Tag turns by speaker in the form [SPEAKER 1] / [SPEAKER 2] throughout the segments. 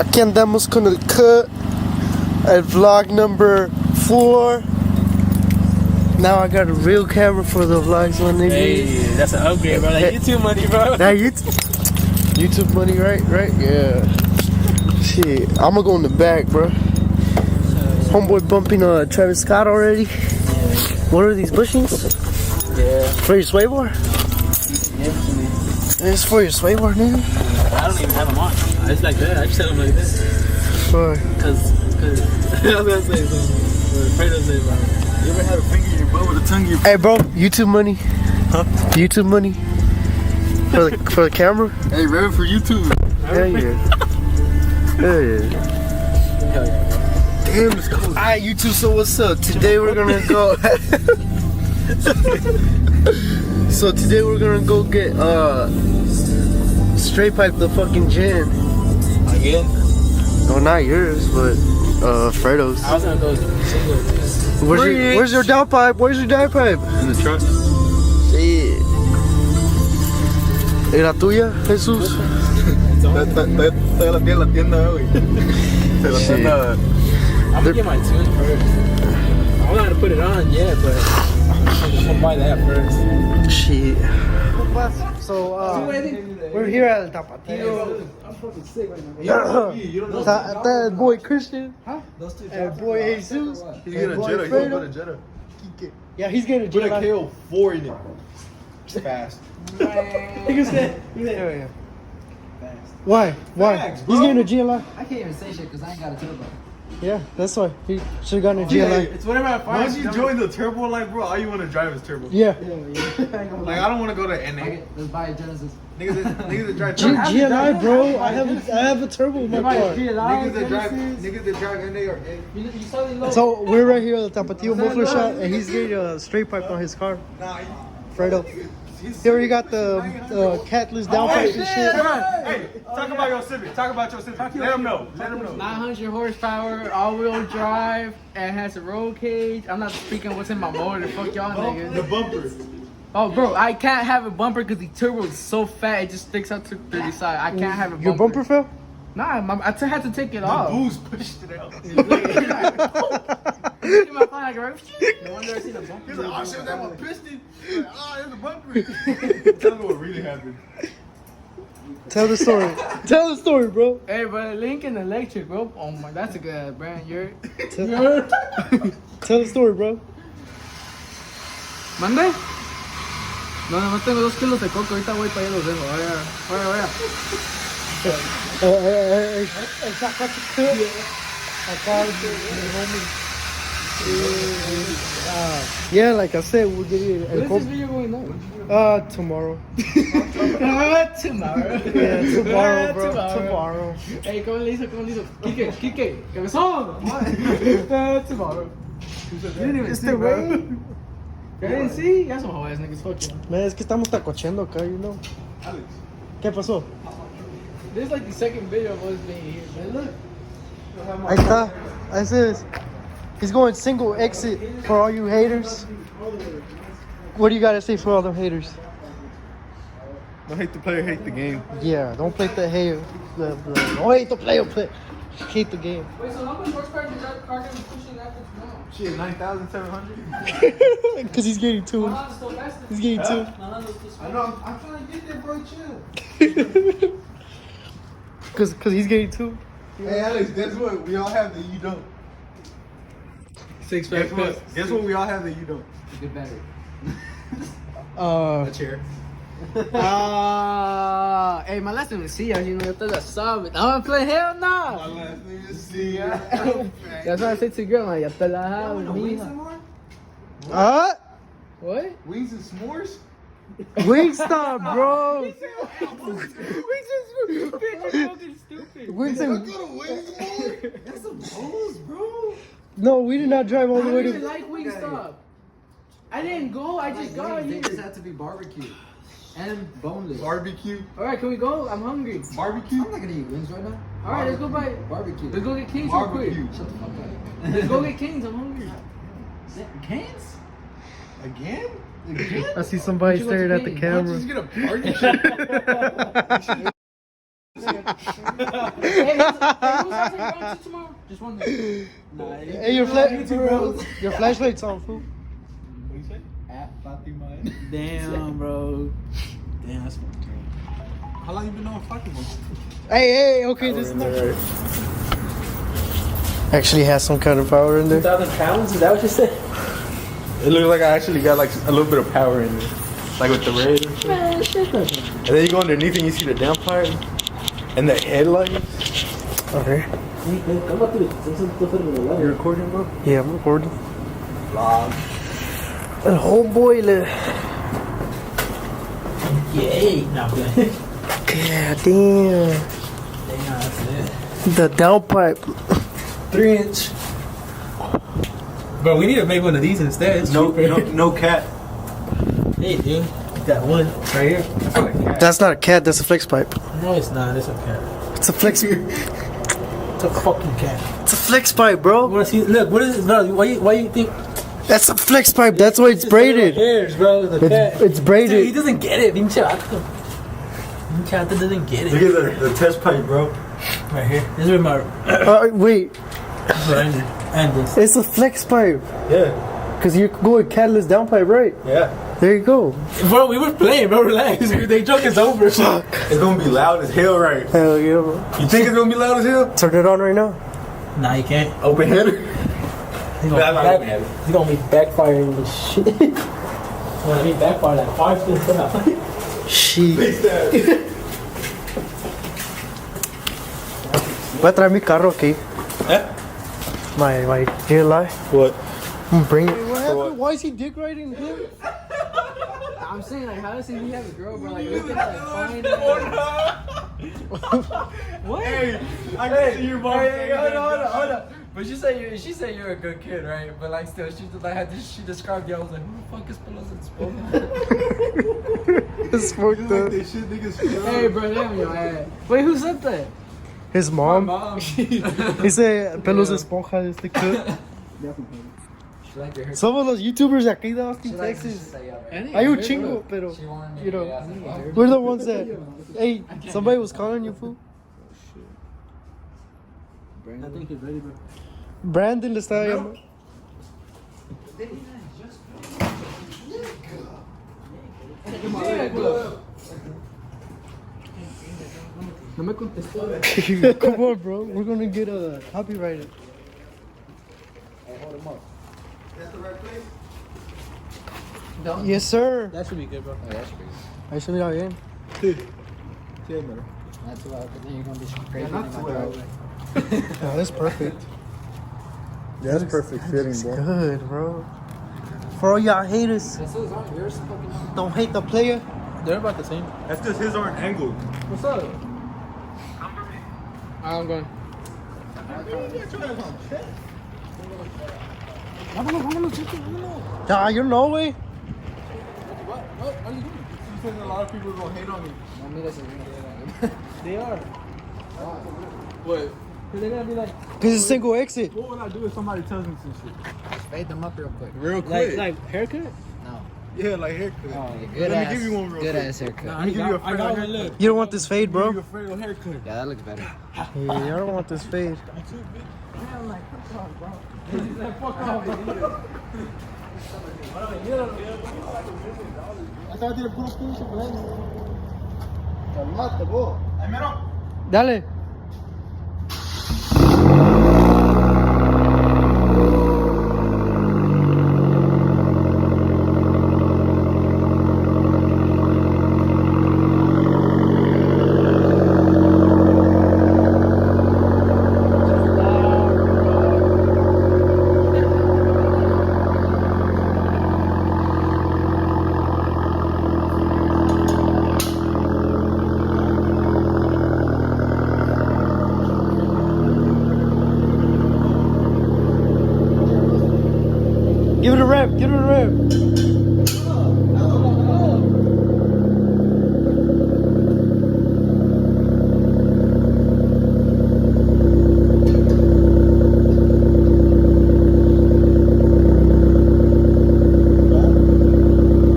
[SPEAKER 1] Aquí andamos con el cut. El vlog number 4. Now I got a real camera for the vlogs, my nigga.
[SPEAKER 2] Hey, that's an upgrade, bro. Like YouTube money, bro.
[SPEAKER 1] That YouTube money, right? Yeah. Shit, I'm gonna go in the back, bro. Homeboy bumping Travis Scott already. Yeah. What are these bushings?
[SPEAKER 2] Yeah.
[SPEAKER 1] For your sway bar?
[SPEAKER 2] Yeah,
[SPEAKER 1] it's for your sway bar, nigga.
[SPEAKER 2] I don't even have them on. It's like that. I just set them like this.
[SPEAKER 1] Why?
[SPEAKER 2] Cause I was gonna say something. Afraid to say about it.
[SPEAKER 3] You ever had a finger in your butt with a tongue in your butt?
[SPEAKER 1] Hey, bro, YouTube money.
[SPEAKER 3] Huh?
[SPEAKER 1] YouTube money. For the camera?
[SPEAKER 3] Hey, ready for YouTube?
[SPEAKER 1] Hell yeah. Hell yeah.
[SPEAKER 2] Hell yeah.
[SPEAKER 1] Damn, it's cool. Alright, YouTube, so what's up? Today we're gonna go. So today we're gonna go get straight pipe the fucking gin.
[SPEAKER 2] Again?
[SPEAKER 1] No, not yours, but Fredo's.
[SPEAKER 2] I was gonna go single.
[SPEAKER 1] Where's your downpipe? Where's your downpipe?
[SPEAKER 3] In the truck.
[SPEAKER 1] Sí. ¿Y la tuya, Jesús?
[SPEAKER 3] Estoy en la tienda hoy. En la tienda.
[SPEAKER 2] I'm gonna get my tunes first. I'm not gonna put it on yet, but I'm gonna buy that first.
[SPEAKER 1] Shit. So, we're here at El Tapatio.
[SPEAKER 2] I'm fucking sick right now.
[SPEAKER 1] That boy Christian.
[SPEAKER 2] Huh?
[SPEAKER 1] And boy Jesus.
[SPEAKER 3] He's getting a
[SPEAKER 1] boy
[SPEAKER 3] Jetta. He's
[SPEAKER 1] Fredo.
[SPEAKER 3] getting a Jetta.
[SPEAKER 1] Yeah, he's getting a
[SPEAKER 3] Put a
[SPEAKER 1] Jetta.
[SPEAKER 3] KO4 in it. Fast.
[SPEAKER 1] Nigga said, yeah. Why?
[SPEAKER 3] Facts, bro.
[SPEAKER 1] He's getting a GLI.
[SPEAKER 4] I can't even say shit because I ain't got a turbo.
[SPEAKER 1] Yeah, that's why. He should have gotten a GLI.
[SPEAKER 2] It's whatever I find.
[SPEAKER 3] Once you join the turbo life, bro, all you want to drive is turbo.
[SPEAKER 1] Yeah.
[SPEAKER 3] Like, I don't want to go to NA.
[SPEAKER 4] Okay, let's buy a Genesis.
[SPEAKER 3] Niggas that drive turbo.
[SPEAKER 1] GLI, bro. I have a turbo in my car.
[SPEAKER 3] Niggas that drive NA or A.
[SPEAKER 1] So we're right here at the Tapatio muffler shop, and he's getting a straight pipe on his car. Fredo. He already got the catless downpipe and shit.
[SPEAKER 3] Hey, talk about your Civic. Talk about your Civic. Let them know.
[SPEAKER 2] 900 horsepower, all-wheel drive, and has a roll cage. I'm not speaking what's in my motor. Fuck y'all niggas.
[SPEAKER 3] The bumper.
[SPEAKER 2] Oh, bro, I can't have a bumper because the turbo is so fat. It just sticks out to the side. I can't have a bumper.
[SPEAKER 1] Your bumper fell?
[SPEAKER 2] Nah, I had to take it off.
[SPEAKER 3] The booze pushed it out.
[SPEAKER 2] My phone, like, right? No wonder I seen a bumper.
[SPEAKER 3] He's like, oh shit, that one piston. Like, oh, there's a bumper. Tell me what really happened.
[SPEAKER 1] Tell the story. Tell the story, bro.
[SPEAKER 2] Hey, but Lincoln Electric, bro. Oh my, that's a good brand.
[SPEAKER 1] Tell the story, bro.
[SPEAKER 2] ¿Mande? No, nomás tengo 2 kilos de coco. Ahorita voy para allá los dejo. Vaya.
[SPEAKER 1] Yeah, like I said, we'll give you
[SPEAKER 2] When is this video going up?
[SPEAKER 1] tomorrow.
[SPEAKER 2] Tomorrow.
[SPEAKER 1] Yeah, tomorrow, bro. Tomorrow.
[SPEAKER 2] Hey, ¿cómo le hizo? Kike, cabezón. Tomorrow. You didn't even see, bro. You didn't see? That's some whole ass niggas. Fuck you.
[SPEAKER 1] Man, es que estamos tacocheando acá, you know.
[SPEAKER 3] Alex.
[SPEAKER 1] ¿Qué pasó?
[SPEAKER 2] This is like the second video of us being here, man. Look.
[SPEAKER 1] Ahí está. Ese es. He's going single exit for all you haters. What do you gotta say for all them haters?
[SPEAKER 3] Don't hate the player, hate the game.
[SPEAKER 1] Yeah, don't play the hater. Don't hate the player, play. Hate the game.
[SPEAKER 2] Wait, so how much horsepower did that car get pushing after tomorrow?
[SPEAKER 3] Shit, 9,700.
[SPEAKER 1] Because he's getting two. He's getting two.
[SPEAKER 3] I know, I'm trying to get there, bro. Chill.
[SPEAKER 1] Because he's getting two.
[SPEAKER 3] Hey, Alex, guess what? We all have that you don't.
[SPEAKER 2] 6
[SPEAKER 3] Guess what? Guess what we all have that you don't?
[SPEAKER 4] A good battery.
[SPEAKER 3] A chair.
[SPEAKER 2] Hey, my last name is Sia, you know, yo la sabe. I'm gonna play hell no.
[SPEAKER 3] My last name is Sia.
[SPEAKER 2] That's why I say to girl, like, ya te la sabes, mija. What?
[SPEAKER 3] Wings and s'mores?
[SPEAKER 1] Wingstop, bro.
[SPEAKER 2] Wings is fucking stupid.
[SPEAKER 1] Wings
[SPEAKER 3] Go
[SPEAKER 1] and
[SPEAKER 3] to Wings and s'mores? That's some hoes, bro.
[SPEAKER 1] no, we did not drive all the
[SPEAKER 2] I
[SPEAKER 1] way
[SPEAKER 2] don't even
[SPEAKER 1] to.
[SPEAKER 2] like Wingstop. I didn't go, I just got
[SPEAKER 4] They
[SPEAKER 2] here.
[SPEAKER 4] just have to be barbecue and boneless.
[SPEAKER 3] Barbecue?
[SPEAKER 2] Alright, can we go? I'm hungry.
[SPEAKER 3] Barbecue?
[SPEAKER 4] I'm not gonna eat wings right now.
[SPEAKER 2] Alright, let's go buy.
[SPEAKER 4] Barbecue.
[SPEAKER 2] Let's go get Kings real quick.
[SPEAKER 3] Barbecue.
[SPEAKER 4] Shut the fuck up.
[SPEAKER 2] Let's go get Kings, I'm hungry.
[SPEAKER 4] Canes?
[SPEAKER 3] Again?
[SPEAKER 1] I see somebody staring at the camera.
[SPEAKER 3] Just get a party.
[SPEAKER 2] Hey, who's on tomorrow? Just one day.
[SPEAKER 4] Nah,
[SPEAKER 1] Hey, your flashlight's on, fool.
[SPEAKER 3] What you say?
[SPEAKER 4] At Fatima.
[SPEAKER 2] Damn, bro. Damn, that's fucked
[SPEAKER 3] How long you been on Fatima?
[SPEAKER 1] Hey, okay, this is not. Actually has some kind of power in there.
[SPEAKER 2] 2,000 pounds? Is that what you said?
[SPEAKER 3] It looks like I actually got like a little bit of power in there. Like with the red and shit.
[SPEAKER 2] Man, shit doesn't.
[SPEAKER 3] And then you go underneath and you see the downpipe and the headlights.
[SPEAKER 1] Okay.
[SPEAKER 2] Come up to the
[SPEAKER 3] You recording, bro?
[SPEAKER 1] Yeah, I'm recording.
[SPEAKER 3] Vlog.
[SPEAKER 1] A whole boiler.
[SPEAKER 2] Yeah, no, I'm good.
[SPEAKER 1] God damn.
[SPEAKER 2] Damn, that's it.
[SPEAKER 1] The downpipe.
[SPEAKER 2] 3-inch. Bro, we need to make one of these instead. It's cheaper.
[SPEAKER 3] No cat.
[SPEAKER 2] Hey, dude. Got one right here.
[SPEAKER 3] I feel like cat.
[SPEAKER 1] That's not a cat, that's a flex pipe.
[SPEAKER 2] No, it's not. It's a cat.
[SPEAKER 1] It's a flex
[SPEAKER 2] It's a fucking cat.
[SPEAKER 1] It's a flex pipe,
[SPEAKER 2] You
[SPEAKER 1] bro.
[SPEAKER 2] wanna see? Look, what is it? Bro, why you think?
[SPEAKER 1] That's a flex pipe, that's why it's braided.
[SPEAKER 2] Hairs, bro. The cat.
[SPEAKER 1] It's
[SPEAKER 2] Dude, he
[SPEAKER 1] braided.
[SPEAKER 2] doesn't get it. Pinchato doesn't get it.
[SPEAKER 3] Look at the test pipe, bro.
[SPEAKER 2] Right here. This is where my.
[SPEAKER 1] Wait,
[SPEAKER 2] And this.
[SPEAKER 1] it's a flex pipe.
[SPEAKER 3] Yeah.
[SPEAKER 1] Because you're going catalyst downpipe, right?
[SPEAKER 3] Yeah.
[SPEAKER 1] There you go.
[SPEAKER 2] Bro, we were playing, bro. Relax. They joke is over.
[SPEAKER 1] Fuck.
[SPEAKER 3] It's gonna be loud as hell, right?
[SPEAKER 1] Hell yeah, bro.
[SPEAKER 3] You think it's gonna be loud as hell?
[SPEAKER 1] Turn it on right now.
[SPEAKER 2] Nah, you can't.
[SPEAKER 3] Open header?
[SPEAKER 2] He's gonna be backfiring this shit. When I mean backfire, like 5 things out.
[SPEAKER 1] Shit.
[SPEAKER 3] Face that.
[SPEAKER 1] Voy a traer mi carro aquí.
[SPEAKER 3] Eh?
[SPEAKER 1] My dear life.
[SPEAKER 3] What?
[SPEAKER 1] Bring it. Why is he dick riding him?
[SPEAKER 2] I'm saying, like, how does he have a girl, bro? Like, look at that fine. What?
[SPEAKER 3] Hey, I can see your mom.
[SPEAKER 4] Hold on. But she said you're a good kid, right? But like still, she just like had this, she described you. I was like, who the fuck is Pelos and Spoon?
[SPEAKER 1] It's fucked up.
[SPEAKER 3] This shit niggas feel.
[SPEAKER 2] Hey, bro, damn your ass. Wait, who said that?
[SPEAKER 1] His mom.
[SPEAKER 4] Mom.
[SPEAKER 1] He said, pelos de esponja este cut.
[SPEAKER 4] She liked your hair.
[SPEAKER 1] Some of those YouTubers de aquí de Austin,
[SPEAKER 4] She liked
[SPEAKER 1] Texas.
[SPEAKER 4] it.
[SPEAKER 1] Hay un chingo, pero,
[SPEAKER 4] She wanted me
[SPEAKER 1] you
[SPEAKER 4] to
[SPEAKER 1] know,
[SPEAKER 4] get out.
[SPEAKER 1] we're the ones that, hey, somebody was calling you, fool.
[SPEAKER 2] I think he's ready, bro.
[SPEAKER 1] Brandon le estaba llamando.
[SPEAKER 2] No me contestó.
[SPEAKER 1] Come on, bro. We're gonna get a copyrighted.
[SPEAKER 3] That's the right place?
[SPEAKER 1] Yes, sir.
[SPEAKER 2] That should be good, bro.
[SPEAKER 4] Oh, that's crazy.
[SPEAKER 1] Ahí se mira bien.
[SPEAKER 3] Sí, bro.
[SPEAKER 4] Not too loud, but then you're gonna be crazy.
[SPEAKER 3] not
[SPEAKER 4] in
[SPEAKER 3] too
[SPEAKER 4] my
[SPEAKER 3] loud.
[SPEAKER 4] driveway.
[SPEAKER 1] Oh, that's perfect.
[SPEAKER 3] Yeah, that's perfect fitting,
[SPEAKER 1] It's
[SPEAKER 3] bro.
[SPEAKER 1] good, bro. For all y'all haters,
[SPEAKER 4] This is on yours, fucking on.
[SPEAKER 1] don't hate the player.
[SPEAKER 2] They're about the same.
[SPEAKER 3] That's just his aren't angled.
[SPEAKER 2] What's up? I'm going.
[SPEAKER 1] Nah, you're no way.
[SPEAKER 2] What are you doing?
[SPEAKER 3] He says a lot of people are gonna hate on me.
[SPEAKER 4] No, mira, se viene.
[SPEAKER 2] They are.
[SPEAKER 3] What?
[SPEAKER 2] They're gonna be like,
[SPEAKER 1] Cause it's single exit.
[SPEAKER 3] What would I do if somebody tells me some shit?
[SPEAKER 4] Fade them up real quick.
[SPEAKER 3] Real quick.
[SPEAKER 2] like haircut?
[SPEAKER 4] No.
[SPEAKER 3] Yeah, like haircut.
[SPEAKER 4] Oh,
[SPEAKER 3] Let
[SPEAKER 4] good
[SPEAKER 3] me
[SPEAKER 4] ass.
[SPEAKER 3] give you one real
[SPEAKER 4] Good
[SPEAKER 3] quick.
[SPEAKER 4] ass haircut.
[SPEAKER 3] Let me give you a
[SPEAKER 2] I got
[SPEAKER 3] Fredo
[SPEAKER 2] one. Look.
[SPEAKER 3] haircut.
[SPEAKER 1] You don't want this fade,
[SPEAKER 3] Give you
[SPEAKER 1] bro.
[SPEAKER 3] a Fredo haircut.
[SPEAKER 4] Yeah, that looks better.
[SPEAKER 1] Yeah, I don't want this fade.
[SPEAKER 3] Acá tiene puro pinche pleno. Calmate, vos. Ahí mero.
[SPEAKER 1] Dale. Give it a rev. Give it a rev.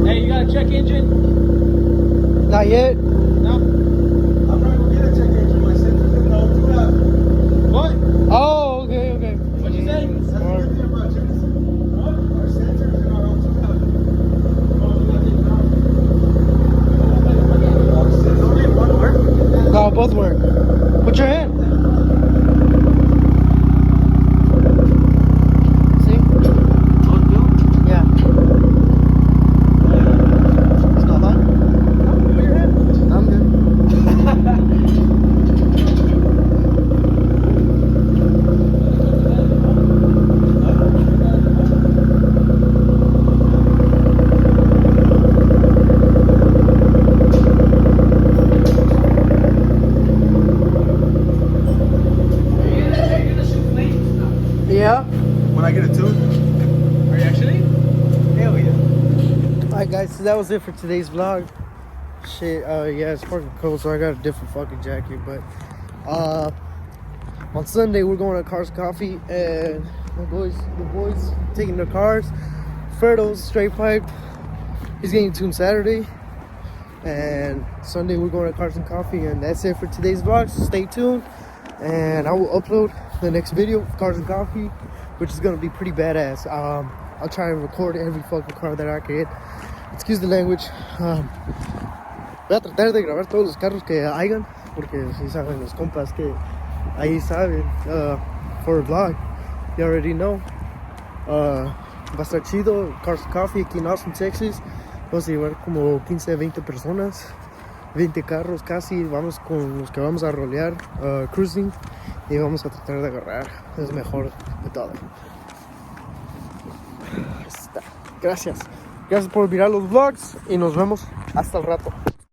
[SPEAKER 2] Hey, you got a check engine?
[SPEAKER 1] Not yet.
[SPEAKER 2] No.
[SPEAKER 3] I'm not gonna get a check engine
[SPEAKER 1] Put your hand. See? Yeah. It's not hot? Put your hand. I'm good. Yeah.
[SPEAKER 3] When I get a tune?
[SPEAKER 2] Are you actually?
[SPEAKER 3] Hell yeah.
[SPEAKER 1] Alright guys, so that was it for today's vlog. Shit, yeah, it's fucking cold, so I got a different fucking jacket, but on Sunday we're going to Cars Coffee, and the boys taking their cars. Fredo's straight pipe, he's getting tuned Saturday, and Sunday we're going to Cars and Coffee, and that's it for today's vlog. So stay tuned, and I will upload the next video of Cars and Coffee, which is gonna be pretty badass. I'll try and record every fucking car that I can. Excuse the language. Voy a tratar de grabar todos los carros que hayan, porque si saben los compas que ahí saben, for a vlog, you already know. Va a estar chido. Cars and Coffee aquí en Austin, Texas. Vamos a llevar como 15 a 20 personas, 20 carros casi. Vamos con los que vamos a rolear, cruising, y vamos a tratar de agarrar el mejor de todo. Gracias por mirar los vlogs y nos vemos hasta el rato.